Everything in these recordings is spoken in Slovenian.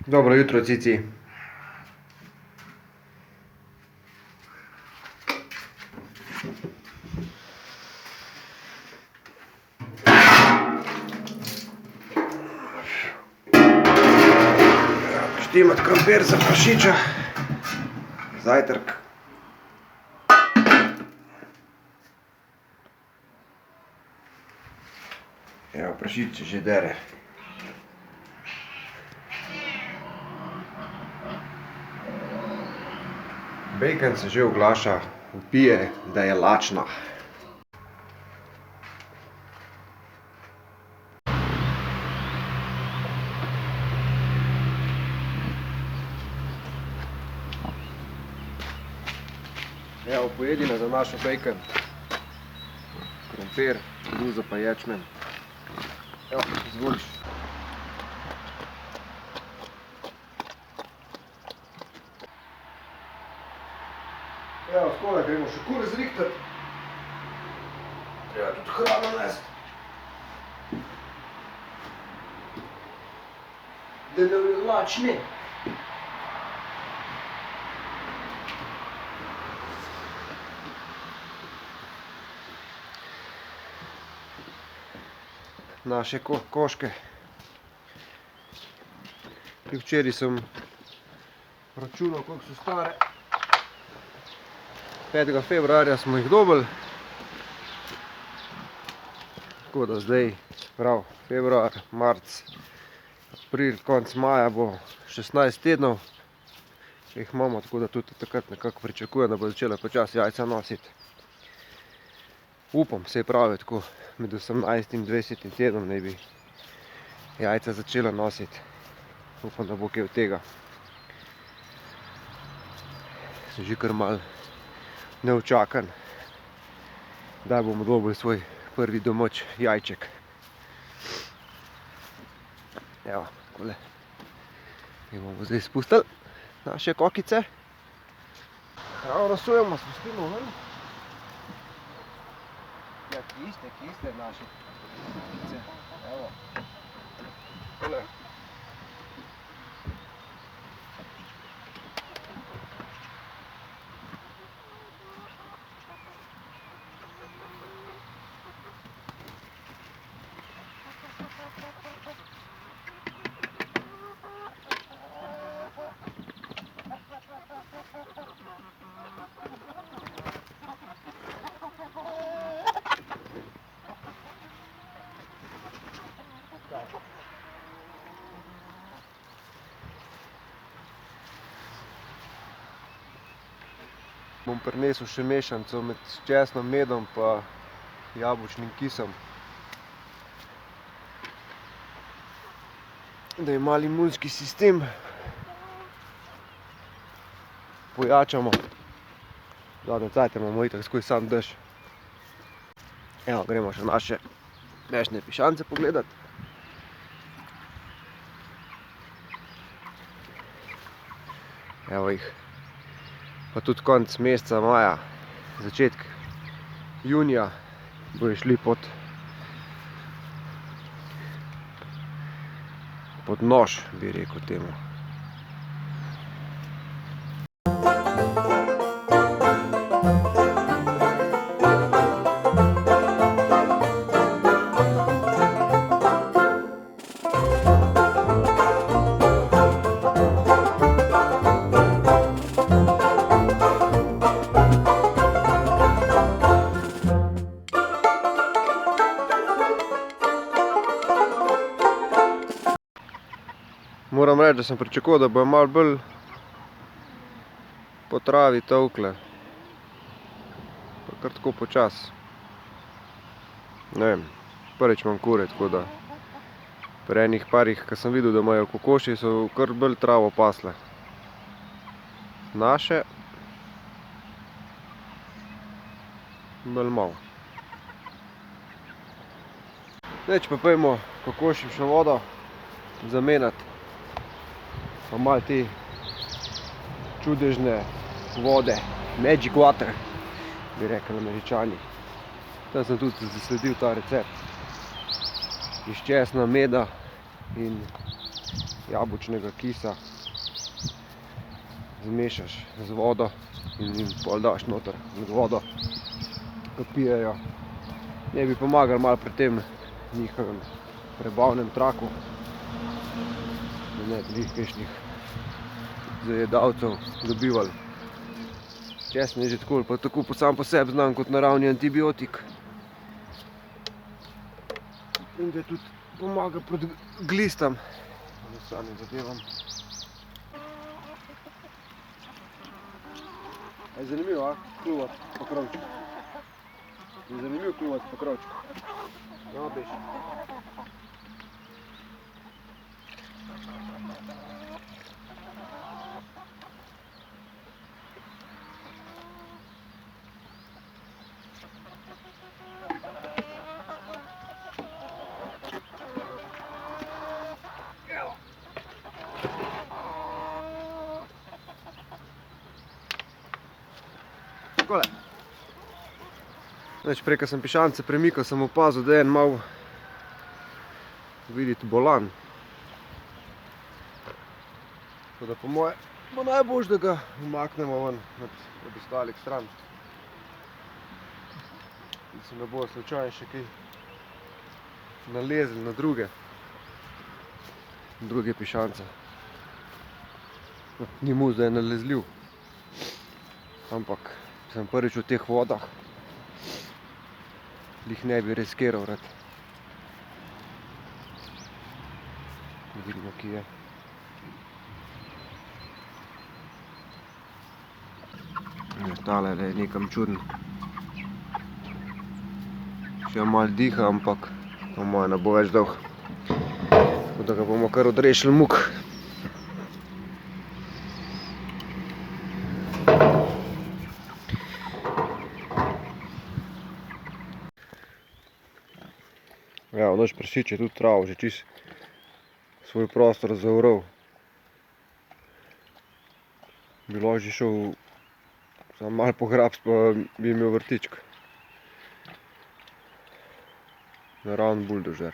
Dobro jutro, Cici. Štimat krompir za prašiča. Zajtrk. Evo, prašič že dere. Bacon se že oglaša, vpije, da je lačna. Evo, pojedina za našo bacon. Krompir, koruza pa ječmen. Evo, izvoliš. Evo, skoraj gremo še kure zrihtati. Treba tudi hrano nesti. Da ne bi lačni. Naše koške. Včeraj sem računal, koliko so stare. 5. februarja smo jih dobili. Tako da zdaj, prav, februar, marc, april, konec maja bo 16 tednov. Jih imamo, tako da tudi takrat nekako pričakujem, da bo začela počasi jajca nositi. Upam, se pravi, tako med 18 in 20 tednom naj bi jajca začela nositi. Upam, da bo kaj od tega. Sem že kar malo neučakan, da bomo dobili svoj prvi domač jajček. Evo, takole. In bomo zdaj spustili naše kokice. Evo, rasujemo, spustimo ven. Ja, kiste naše kokice. Evo. Takole. Bom prinesel še mešanico med česnom, medom pa jabolčnim kisom. Da ima imunski sistem pojačamo. Zadnje cajte imamo itak skozi sam dež. Evo, gremo še naše mešne pišance pogledati. Evo jih. Pa tudi konec meseca maja, začetek junija bojo šli pod nož, bi rekel temu. Moram reči, da sem pričakoval, da bojo malo bolj po travi tolkle. Pa kar tako počas. Ne vem, prvič imam kure, tako da pri enih parih, ko sem videl, da imajo kokoši, so kar bolj travo pasle. Naše bolj malo. Neč pa pojmo kokošim še vodo zamenjati. Pa malo te čudežne vode, magic water, bi rekli Američani. Tam sem tudi zasledil ta recept. Iz česna, meda in jabolčnega kisa zmešaš z vodo in jim pol daš noter med vodo, ko pijejo. Ne bi pomagali malo pri tem njihovem prebavnem traku, da ne bi kakšnih zajedavcev dobivali. Česen je že tako, pa tako sam po sebi znam kot naravni antibiotik. In da tudi pomaga proti glistam in ostalim zadevam. Je zanimivo, a? Kluvati po krovčku. Je zanimivo kluvati po krovčku. No, bež. Takole. Prej, ko sem pišance premikal, sem opazil, da je en mal videti bolan. Tako da po moje bo najboljš, da ga umaknemo ven od ostalih stran. Da se ne bo slučajno še kaj nalezli na druge pišance. Ni mus, da je nalezljiv, ampak sem prvič v teh vodah, jih ne bi riskiral rad. Vidimo, ki je. Tale je nekam čuden. Še malo diha, ampak po moje ne bo več dolg. Tako da ga bomo kar odrešili muk. Ja, naš prašič je tudi travo že čist svoj prostor zaoral. Bi lahko že šel samo malo pograbs, pa bi imel vrtičk. Naravni buldožer.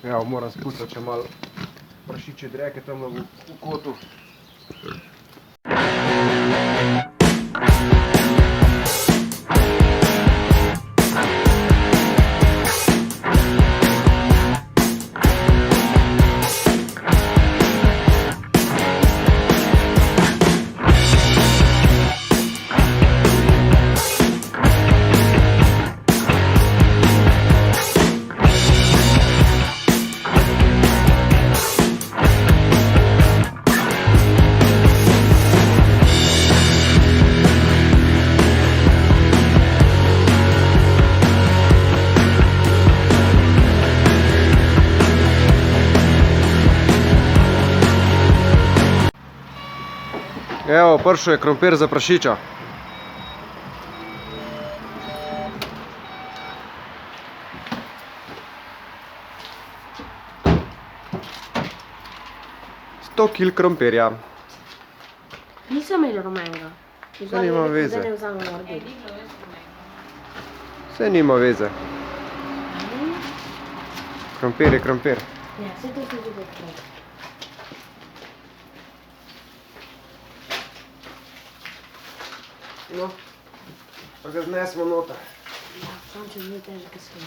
Ja, moram spustiti še malo prašiče dreke tam v kotu. Evo, prišel je krompir za prašiča. Sto kil krompirja. Nisem imel rumenega. Saj nima veze. Zdaj ne vzamem rdeč. Saj nima veze. Krompir je krompir. Ja, vse to se že odprej. No, pa ga znesemo noter. Ja, sam če zelo težko skim.